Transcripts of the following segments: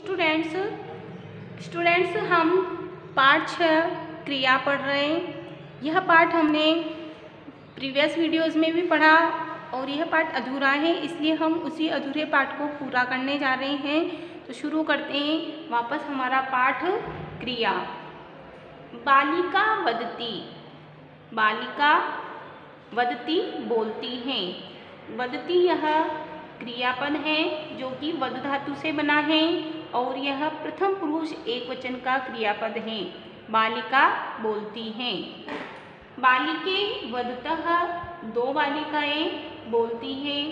Students students हम पाठ 6 क्रिया पढ़ रहे हैं। यह पाठ हमने प्रीवियस वीडियोस में भी पढ़ा और यह पाठ अधूरा है, इसलिए हम उसी अधूरे पाठ को पूरा करने जा रहे हैं। तो शुरू करते हैं वापस हमारा पाठ क्रिया। बालिका वदती, बालिका वदती बोलती हैं। वदती यह क्रियापद है जो कि वद धातु से बना है और यह प्रथम पुरुष एकवचन का क्रियापद है। बालिका बोलती हैं। बालिके वदतः, दो बालिकाएं बोलती हैं।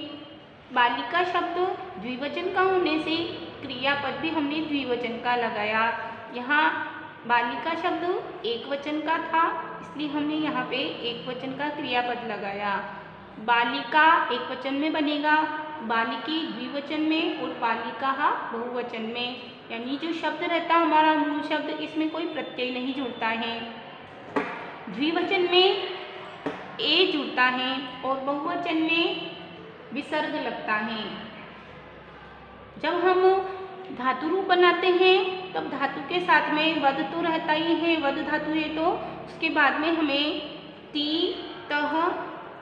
बालिका शब्द द्विवचन का होने से क्रियापद भी हमने द्विवचन का लगाया। यहाँ बालिका शब्द एकवचन का था, इसलिए हमने यहाँ पे एकवचन का क्रियापद लगाया। बालिका एकवचन में बनेगा, बालिकी द्विवचन में और बालिका बहुवचन में। यानी जो शब्द रहता है हमारा मूल शब्द, इसमें कोई प्रत्यय नहीं जुड़ता है। द्विवचन में ए जुड़ता है और बहुवचन में विसर्ग लगता है। जब हम धातु रूप बनाते हैं तब धातु के साथ में वद तो रहता ही है, वद धातु है तो उसके बाद में हमें ती तह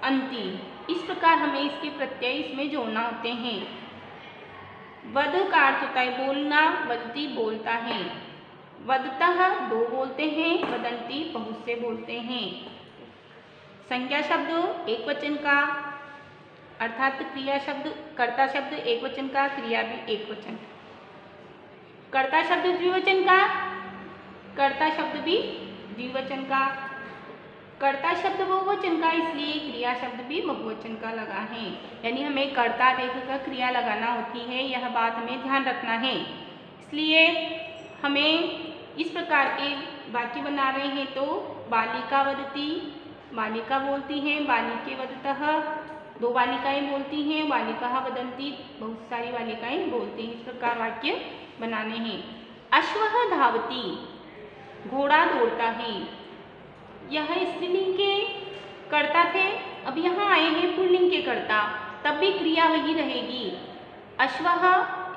अंति, इस प्रकार हमें इसके प्रत्यय इसमें जोड़ना होते हैं। वद का अर्थ होता है बोलना, वदती बोलता है। वदतः दो बोलते हैं, वदंती बहुत से बोलते हैं। संज्ञा शब्द एकवचन का, अर्थात क्रिया शब्द कर्ता शब्द एकवचन का, क्रिया भी एकवचन। कर्ता शब्द द्विवचन का, कर्ता शब्द भी द्विवचन का। कर्ता शब्द बहुवचन का, इसलिए क्रिया शब्द भी बहुवचन का लगा है। यानी हमें कर्ता देखकर क्रिया लगाना होती है, यह बात हमें ध्यान रखना है। इसलिए हमें इस प्रकार के वाक्य बना रहे हैं। तो बालिका वदती, बालिका बोलती हैं। बालिके वदतः, दो बालिकाएं बोलती हैं। बालिका वदंती, बहुत सारी बालिकाएं बोलती हैं। इस प्रकार वाक्य बनाने हैं। अश्वः धावती, घोड़ा दौड़ता है। यह स्त्रीलिंग के कर्ता थे, अब यहाँ आए हैं पुल्लिंग के कर्ता, तब भी क्रिया वही रहेगी। अश्वः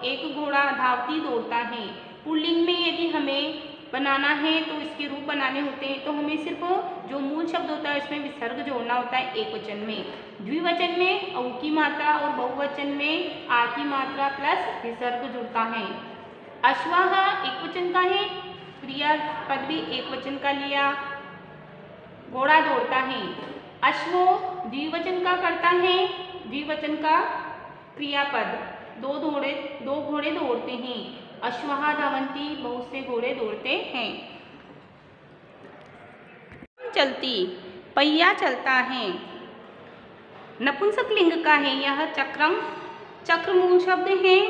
एक घोड़ा, धावती दौड़ता है। पुल्लिंग में यदि हमें बनाना है तो इसके रूप बनाने होते हैं तो हमें सिर्फ जो मूल शब्द होता है उसमें विसर्ग जोड़ना होता है एकवचन में। द्विवचन में औ की मात्रा और बहुवचन में आ की मात्रा प्लस विसर्ग जुड़ता है। अश्वः एकवचन का है, क्रिया पद भी एकवचन का लिया। घोड़ा दौड़ता है। अश्वो द्विवचन का करता है, द्विवचन का क्रियापद। दो घोड़े दौड़ते हैं। अश्वः धावन्ति, बहुत से घोड़े दौड़ते हैं। चलती, पहिया चलता है। नपुंसक लिंग का है यह चक्रम, चक्र मूल शब्द है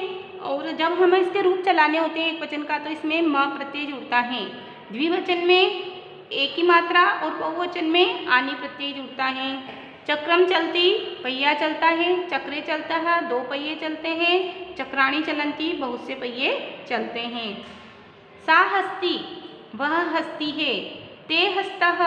और जब हमें इसके रूप चलाने होते हैं एकवचन का तो इसमें म प्रत्यय जुड़ता है। द्विवचन में एक की मात्रा और बहुवचन में आनी प्रत्यय जुड़ता है। चक्रम चलती, पहिया चलता है। चक्रे चलता है, दो पहिए चलते हैं। चक्राणी चलंती, बहुत से पहिए चलते हैं। सा हस्ती, वह हस्ती है। ते हस्तः,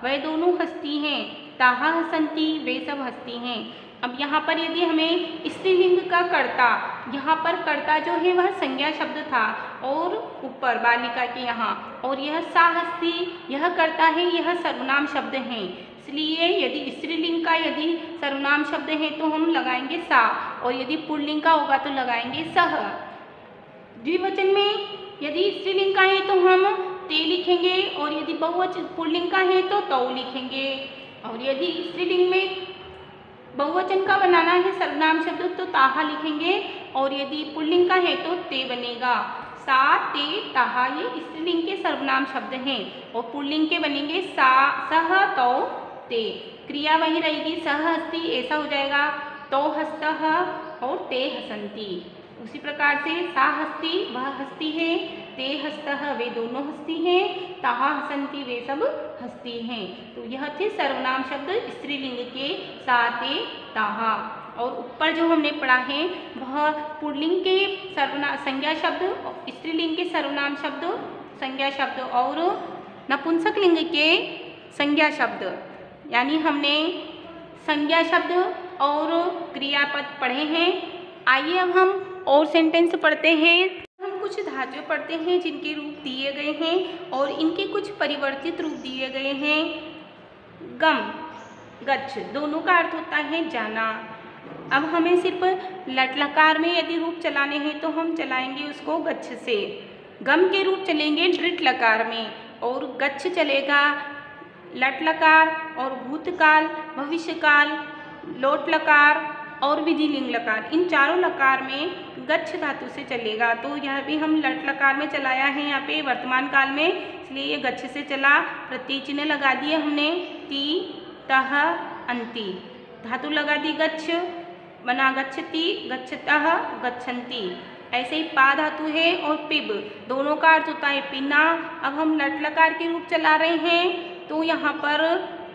वह दोनों हस्ती हैं। ताहा हसंती, वे सब हस्ती हैं। अब यहाँ पर यदि हमें स्त्रीलिंग का कर्ता, यहाँ पर कर्ता जो है वह संज्ञा शब्द था और ऊपर बालिका के यहाँ, और यह सा हस्ती यह कर्ता है, यह सर्वनाम शब्द है। इसलिए यदि स्त्रीलिंग का यदि सर्वनाम शब्द है तो हम लगाएंगे सा, और यदि पुल्लिंग का होगा तो लगाएंगे सह। द्विवचन में यदि स्त्रीलिंग का है तो हम ते लिखेंगे और यदि बहुवचन पुल्लिंग का है तो तौ लिखेंगे। और यदि स्त्रीलिंग में बहुवचन का बनाना है सर्वनाम शब्द तो ताहा लिखेंगे और यदि पुल्लिंग का है तो ते बनेगा। सा ते ताहा ये स्त्रीलिंग के सर्वनाम शब्द हैं और पुल्लिंग के बनेंगे सा सह तौ ते। क्रिया वही रहेगी, सह हस्ती ऐसा हो जाएगा, तौ हस्तः और ते हसंती। उसी प्रकार से सा हस्ती वह हस्ती है, ते हस्तः वे दोनों हस्ती हैं, ताहा हसंती वे सब हस्ती हैं। तो यह थे सर्वनाम शब्द स्त्रीलिंग के सा ते ताहा। और ऊपर जो हमने पढ़ा है वह पुल्लिंग के संज्ञा शब्द, स्त्रीलिंग के सर्वनाम शब्द संज्ञा शब्द और नपुंसक लिंग के संज्ञा शब्द, यानी हमने संज्ञा शब्द और क्रियापद पढ़े हैं। आइए अब हम और सेंटेंस पढ़ते हैं। हम कुछ धातुएं पढ़ते हैं जिनके रूप दिए गए हैं और इनके कुछ परिवर्तित रूप दिए गए हैं। गम, गच्छ, दोनों का अर्थ होता है जाना। अब हमें सिर्फ लट लकार में यदि रूप चलाने हैं तो हम चलाएंगे उसको गच्छ से। गम के रूप चलेंगे दृढ़ लकार में और गच्छ चलेगा लट लकार और भूतकाल, भविष्यकाल, लोट लकार और विधिलिंग लकार, इन चारों लकार में गच्छ धातु से चलेगा। तो यह भी हम लट लकार में चलाया है यहाँ पे वर्तमान काल में, इसलिए ये गच्छ से चला। प्रत्यय चिन्ह लगा दिए हमने, ती, तह, अंति, धातु लगा दी गच्छ, बना गच्छति, गच्छतः, गच्छन्ति। ऐसे ही पा धातु है और पिब, दोनों का अर्थ होता है पीना। अब हम लट लकार के रूप चला रहे हैं तो यहाँ पर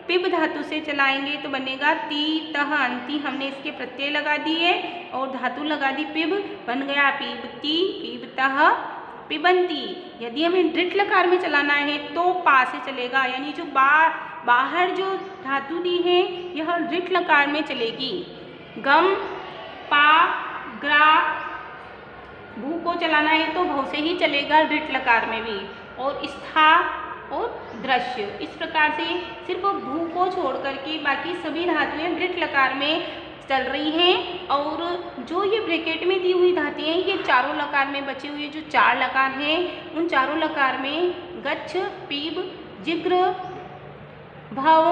पिब धातु से चलाएंगे तो बनेगा ती, तह, अंति। हमने इसके प्रत्यय लगा दिए और धातु लगा दी पिब, बन गया पीबती, पीबतः, पिबंती। यदि हमें दृढ़ लकार में चलाना है तो पा से चलेगा, यानी जो बाहर जो धातु दी है यह दृढ़ लकार में चलेगी। गम, पा, ग्रा, भू को चलाना है तो भव से ही चलेगा दृढ़ लकार में भी। और स्था और दृश्य, इस प्रकार से सिर्फ भू को छोड़ करके बाकी सभी धातुएं दृढ़ लकार में चल रही हैं। और जो ये ब्रैकेट में दी हुई धातुएं हैं ये चारों लकार में बचे हुए जो चार लकार हैं उन चारों लकार में गच्छ, पीब, जिग्र, भव,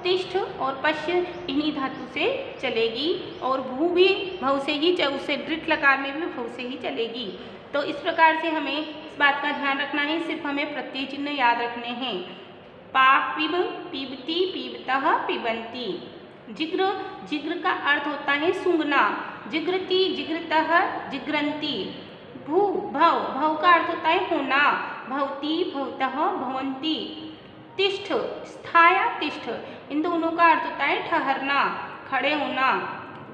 तिष्ठ और पश्य इन्हीं धातु से चलेगी। और भू भी भव से ही, उससे दृढ़ लकार में भी भव से ही चलेगी। तो इस प्रकार से हमें इस बात का ध्यान रखना है, सिर्फ हमें प्रत्यय चिन्ह याद रखने हैं। पा, पिब, पीबती, पीबतः, पिबंती। जिग्र, जिग्र का अर्थ होता है सूंघना, जिग्रति, जिग्रतः, जिग्रंती। भू, भव, भव का अर्थ होता है होना, भवती, भवतः, भवंती। तिष्ठ, स्थाया, तिष्ठ, इन दोनों का अर्थ होता है ठहरना, खड़े होना।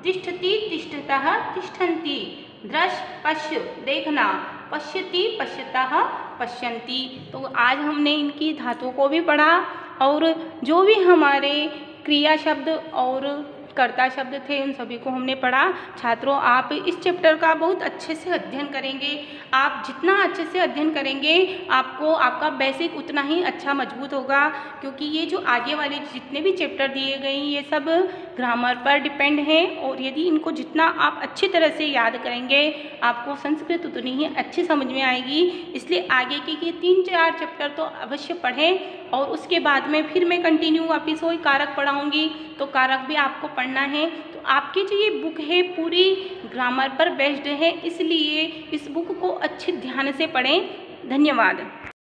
तिष्ठति, तिष्ठतः, तिष्ठन्ति। दृश्य, पश्य, देखना, पश्यति, पश्यतः, पश्यन्ति। तो आज हमने इनकी धातुओं को भी पढ़ा और जो भी हमारे क्रिया शब्द और कर्ता शब्द थे उन सभी को हमने पढ़ा। छात्रों, आप इस चैप्टर का बहुत अच्छे से अध्ययन करेंगे। आप जितना अच्छे से अध्ययन करेंगे आपको आपका बेसिक उतना ही अच्छा मजबूत होगा, क्योंकि ये जो आगे वाले जितने भी चैप्टर दिए गए हैं ये सब ग्रामर पर डिपेंड हैं। और यदि इनको जितना आप अच्छी तरह से याद करेंगे आपको संस्कृत उतनी ही अच्छी समझ में आएगी। इसलिए आगे के ये 3-4 चैप्टर तो अवश्य पढ़ें और उसके बाद में फिर मैं कंटिन्यू वापिस वही कारक पढ़ाऊँगी, तो कारक भी आपको पढ़ना है। तो आपकी जो ये बुक है पूरी ग्रामर पर बेस्ड है, इसलिए इस बुक को अच्छे ध्यान से पढ़ें। धन्यवाद।